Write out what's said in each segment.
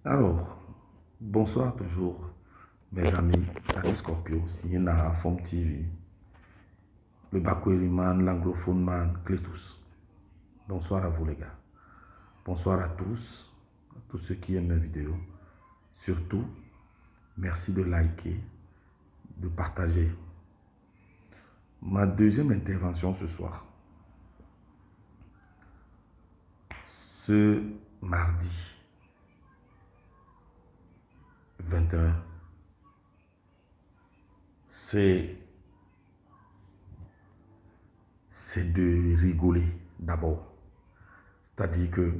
Alors, bonsoir toujours, mes amis, Tani Scorpio, Siena, Fom TV, le Bakweriman, l'anglophone man, Clétus. Bonsoir à vous les gars. Bonsoir à tous ceux qui aiment mes vidéos. Surtout, merci de liker, de partager. Ma deuxième intervention ce soir, ce mardi 21, c'est de rigoler d'abord. C'est-à-dire que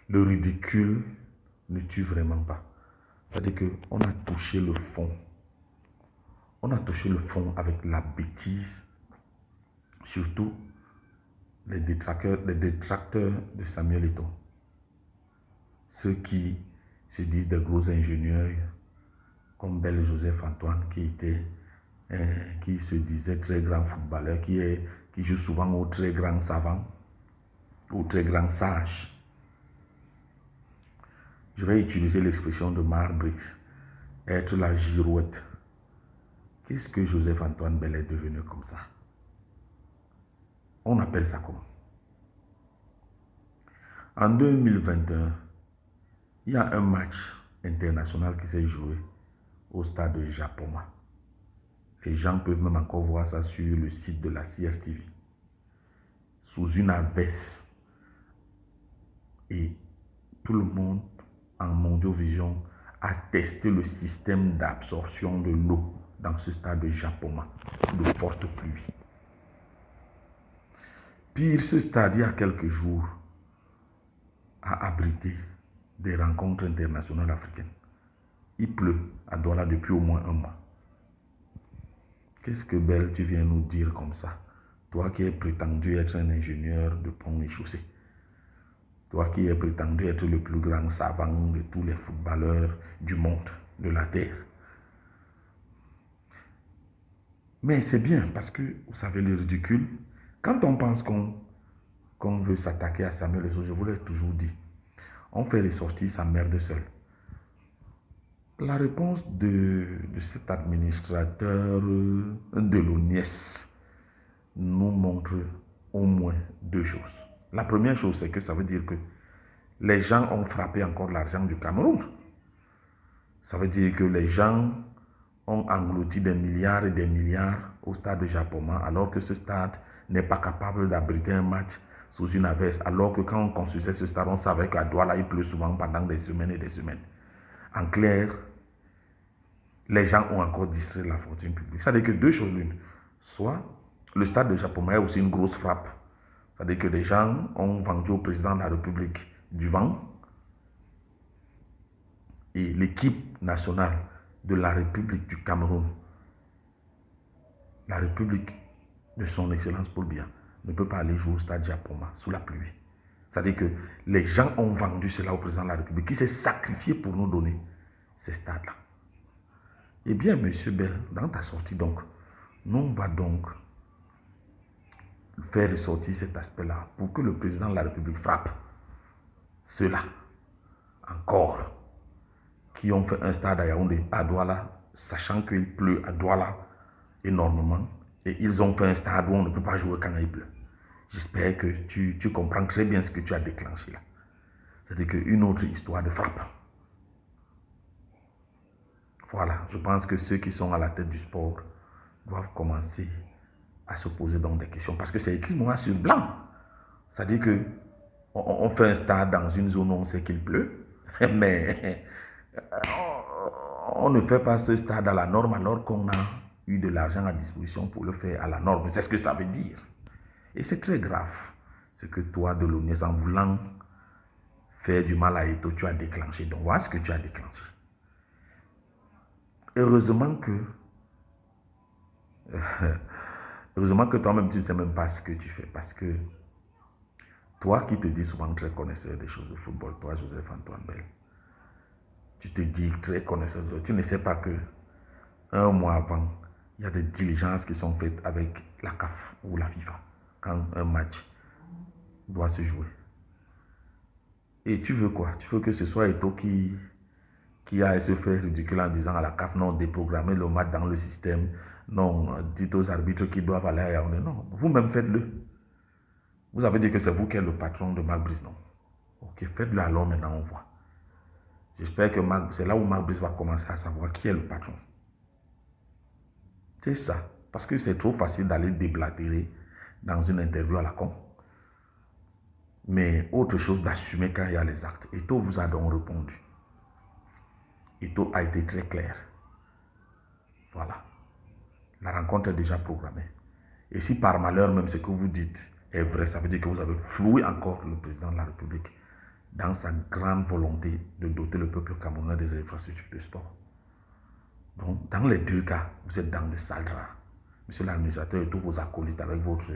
le ridicule ne tue vraiment pas. C'est-à-dire qu'on a touché le fond. On a touché le fond avec la bêtise, surtout les détracteurs de Samuel Eto'o. Ceux qui se disent des gros ingénieurs, comme Bel Joseph Antoine, qui se disait très grand footballeur, qui joue souvent au très grand savant, au très grand sage. Je vais utiliser l'expression de Marbrix, être la girouette. Qu'est-ce que Joseph Antoine Bel est devenu comme ça? On appelle ça comment? En 2021, il y a un match international qui s'est joué au stade de Japoma. Les gens peuvent même encore voir ça sur le site de la CRTV. Sous une averse. Et tout le monde en Mondiovision a testé le système d'absorption de l'eau dans ce stade de Japoma sous de fortes pluies. Pire, ce stade, il y a quelques jours, a abrité des rencontres internationales africaines. Il pleut à Douala depuis au moins un mois. Qu'est-ce que Belle, tu viens nous dire comme ça? Toi qui es prétendu être un ingénieur de pont et chaussée. Toi qui es prétendu être le plus grand savant de tous les footballeurs du monde, de la terre. Mais c'est bien parce que, vous savez, le ridicule, quand on pense qu'on veut s'attaquer à Samuel Eto'o, je vous l'ai toujours dit, on fait ressortir sa merde seule. La réponse de cet administrateur de l'ONIES nous montre au moins deux choses. La première chose, c'est que ça veut dire que les gens ont frappé encore l'argent du Cameroun. Ça veut dire que les gens ont englouti des milliards et des milliards au stade de Japoma, alors que ce stade n'est pas capable d'abriter un match sous une averse, alors que quand on construisait ce stade, on savait qu'à Douala, il pleut souvent pendant des semaines et des semaines. En clair, les gens ont encore distrait la fortune publique. Ça veut dire que deux choses l'une. Soit le stade de Japoma est aussi une grosse frappe. C'est-à-dire que les gens ont vendu au président de la République du vent et l'équipe nationale de la République du Cameroun, la République de son Excellence Paul Biya, ne peut pas aller jouer au stade Japoma sous la pluie. C'est-à-dire que les gens ont vendu cela au président de la République qui s'est sacrifié pour nous donner ces stades-là. Eh bien, monsieur Bell, dans ta sortie, donc, nous, on va donc faire ressortir cet aspect-là pour que le président de la République frappe ceux-là, encore, qui ont fait un stade à Yaoundé, à Douala, sachant qu'il pleut à Douala énormément, et ils ont fait un stade où on ne peut pas jouer quand il pleut. J'espère que tu comprends très bien ce que tu as déclenché là. C'est-à-dire qu'une autre histoire de frappe. Voilà, je pense que ceux qui sont à la tête du sport doivent commencer à se poser donc des questions. Parce que c'est écrit noir sur blanc. C'est-à-dire qu'on fait un stade dans une zone où on sait qu'il pleut, mais on ne fait pas ce stade à la norme alors qu'on a eu de l'argent à disposition pour le faire à la norme. C'est ce que ça veut dire. Et c'est très grave ce que toi, de l'ONU, en voulant faire du mal à Eto'o, tu as déclenché. Donc voilà ce que tu as déclenché. Heureusement que toi-même, tu ne sais même pas ce que tu fais. Parce que toi qui te dis souvent très connaisseur des choses de football, toi, Joseph Antoine Bell, tu te dis très connaisseur, tu ne sais pas que un mois avant, il y a des diligences qui sont faites avec la CAF ou la FIFA quand un match doit se jouer. Et tu veux quoi? Tu veux que ce soit Eto'o qui a se fait ridicule en disant à la CAF, non, déprogrammez le match dans le système, non, dites aux arbitres qu'ils doivent aller à Yaoundé. Non, vous-même faites-le. Vous avez dit que c'est vous qui êtes le patron de Marc Brice, non? Ok, faites-le alors, maintenant on voit. J'espère que c'est là où Marc Brice va commencer à savoir qui est le patron. C'est ça. Parce que c'est trop facile d'aller déblatérer dans une interview à la con. Mais autre chose d'assumer quand il y a les actes. Eto'o vous a donc répondu. Eto'o a été très clair. Voilà. La rencontre est déjà programmée. Et si par malheur même ce que vous dites est vrai, ça veut dire que vous avez floué encore le président de la République dans sa grande volonté de doter le peuple camerounais des infrastructures de sport. Donc, dans les deux cas, vous êtes dans le sale drap. Monsieur l'administrateur et tous vos acolytes avec votre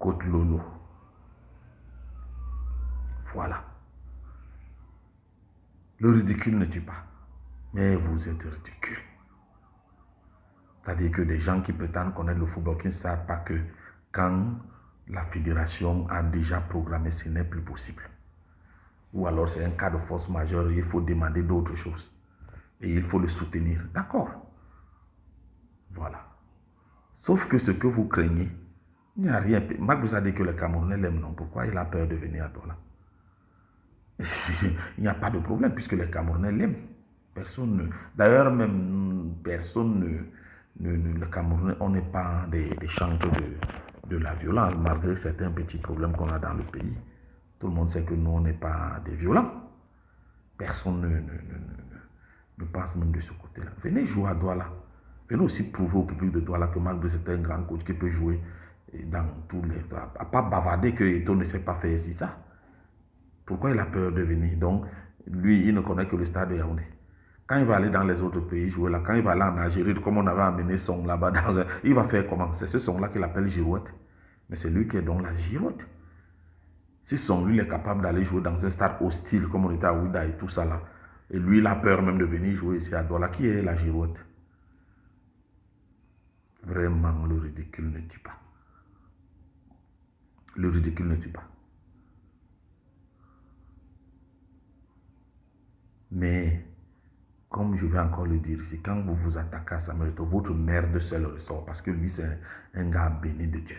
côte Lolo. Voilà. Le ridicule ne tue pas. Mais vous êtes ridicule. C'est-à-dire que des gens qui prétendent connaître le football, qui ne savent pas que quand la fédération a déjà programmé, ce n'est plus possible. Ou alors c'est un cas de force majeure, il faut demander d'autres choses. Et il faut le soutenir. D'accord. Voilà. Sauf que ce que vous craignez, il n'y a rien. Marc vous a dit que les Camerounais l'aiment, non? Pourquoi il a peur de venir à Douala? Il n'y a pas de problème puisque les Camerounais l'aiment. Personne ne... D'ailleurs, même personne le Camerounais, on n'est pas des chantres de la violence, malgré certains petits problèmes qu'on a dans le pays. Tout le monde sait que nous, on n'est pas des violents. Personne ne pense même de ce côté-là. Venez jouer à Douala. Venez aussi prouver au public de Douala que Marc Brice est un grand coach qui peut jouer dans tous les... À pas bavarder que Eto'o ne sait pas faire ici ça. Pourquoi il a peur de venir? Donc, lui, il ne connaît que le stade de Yaoundé. Quand il va aller dans les autres pays jouer là, quand il va aller en Algérie, comme on avait amené Song là-bas, il va faire comment? C'est ce Song là qu'il appelle Girouette. Mais c'est lui qui est donc la Girouette. Si Song, lui, il est capable d'aller jouer dans un stade hostile, comme on était à Ouida et tout ça là, et lui, il a peur même de venir jouer ici à Douala, qui est la Girouette? Vraiment, le ridicule ne tue pas. Le ridicule ne tue pas. Mais, comme je vais encore le dire ici, quand vous vous attaquez à Samuel Eto'o, votre merde seul ressort, parce que lui, c'est un gars béni de Dieu.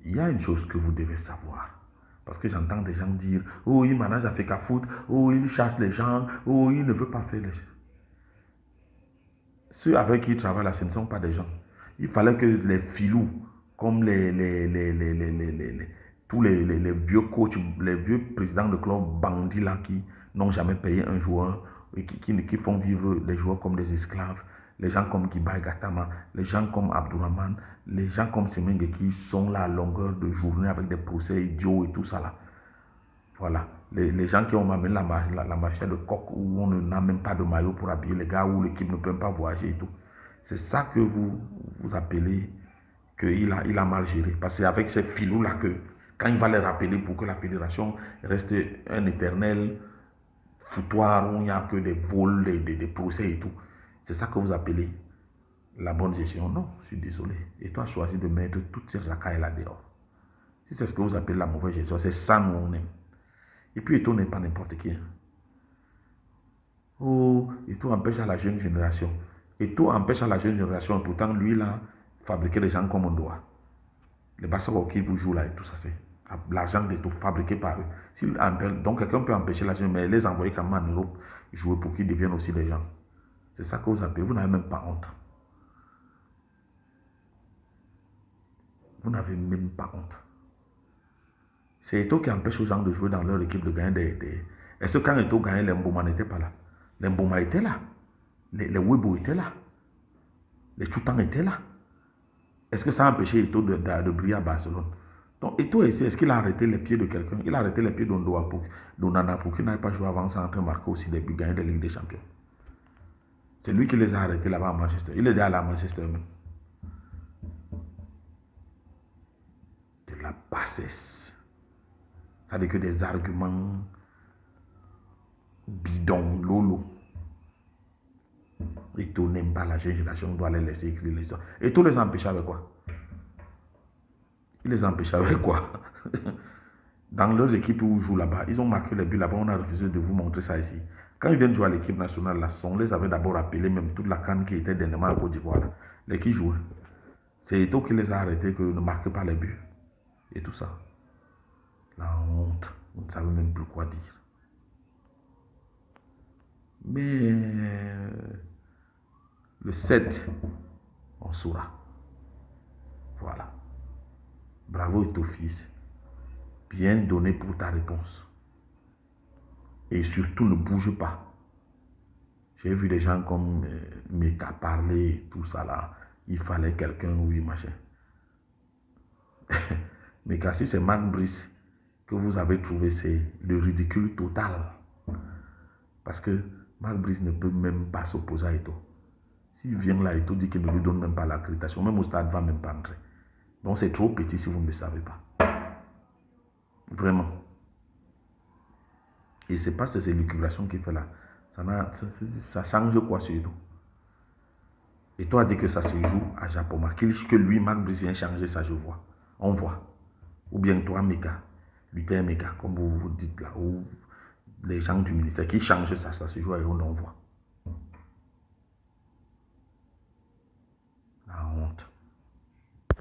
Il y a une chose que vous devez savoir. Parce que j'entends des gens dire, oh, il manage à Feka Foot, oh, il chasse les gens, oh, il ne veut pas faire les gens. Ceux avec qui il travaille là, ce ne sont pas des gens. Il fallait que les filous, comme tous les vieux coachs, les vieux présidents de club bandits là qui n'ont jamais payé un joueur et qui font vivre les joueurs comme des esclaves, les gens comme Kibaye Gatama, les gens comme Abdourahmane, les gens comme Semenge qui sont là à longueur de journée avec des procès idiots et tout ça là. Voilà. Les gens qui ont amené la mafia de coq où on n'a même pas de maillot pour habiller les gars, où l'équipe ne peut même pas voyager et tout. C'est ça que vous appelez qu'il a mal géré. Parce que c'est avec ces filous-là que, quand il va les rappeler pour que la fédération reste un éternel foutoir où il n'y a que des vols, des procès et tout, c'est ça que vous appelez la bonne gestion. Non, je suis désolé. Et toi, choisi de mettre toutes ces racailles là dehors. Si c'est ce que vous appelez la mauvaise gestion, c'est ça nous on aime. Et puis Eto'o n'est pas n'importe qui. Oh, Eto'o empêche à la jeune génération. Eto'o empêche à la jeune génération. Pourtant, lui, là, fabriquer des gens comme on doit. Les basketball qui vous jouent là et tout ça, c'est l'argent d'Eto'o fabriqué par eux. Donc, quelqu'un peut empêcher la jeune, mais les envoyer quand même en Europe jouer pour qu'ils deviennent aussi des gens. C'est ça que vous appelez. Vous n'avez même pas honte. Vous n'avez même pas honte. C'est Eto'o qui empêche aux gens de jouer dans leur équipe de gagner des... Est-ce que quand Eto'o gagnait, les Mboma n'étaient pas là? Les Mboma étaient là. Les Webo étaient là. Les Choutang étaient là. Est-ce que ça a empêché Eto'o de briller à Barcelone? Donc Eto'o ici, est-ce qu'il a arrêté les pieds de quelqu'un? Il a arrêté les pieds d'Onana pour qu'il n'aille pas jouer avant ça en train de marquer aussi des buts, gagner des Ligues des Champions. C'est lui qui les a arrêtés là-bas à Manchester. Il est déjà allé à Manchester même. De la bassesse. C'est-à-dire que des arguments bidons, lolo. Eto'o n'aime pas la jeune génération, on doit les laisser écrire l'histoire. Eto'o les empêche avec quoi? Il les empêche avec quoi? Dans leurs équipes où ils jouent là-bas, ils ont marqué les buts là-bas, on a refusé de vous montrer ça ici. Quand ils viennent jouer à l'équipe nationale, là, on les avait d'abord appelés, même toute la CAN qui était dernièrement à Côte d'Ivoire, les qui jouaient. C'est Eto'o qui les a arrêtés, que ne marquez pas les buts. Et tout ça. La honte. Vous ne savez même plus quoi dire. Mais le 7, on saura. Voilà. Bravo et ton fils. Bien donné pour ta réponse. Et surtout, ne bouge pas. J'ai vu des gens comme Meka parler, tout ça là. Il fallait quelqu'un, oui, machin. Meka, si c'est Marc Brice que vous avez trouvé, c'est le ridicule total. Parce que Marc Brice ne peut même pas s'opposer à Eto'o. S'il vient là, Eto'o dit qu'il ne lui donne même pas l'accréditation. Même au stade, il ne va même pas entrer. Donc c'est trop petit si vous ne le savez pas. Vraiment. Et ce n'est pas ces élucubrations qu'il fait là. Ça change quoi sur Eto'o? Et toi, dit que ça se joue à Japoma. Que lui, Marc Brice, vient changer ça, je vois. On voit. Ou bien toi, Meka, Luther Meka, comme vous dites là, ou les gens du ministère qui changent ça, ça se joue à on voit. La honte.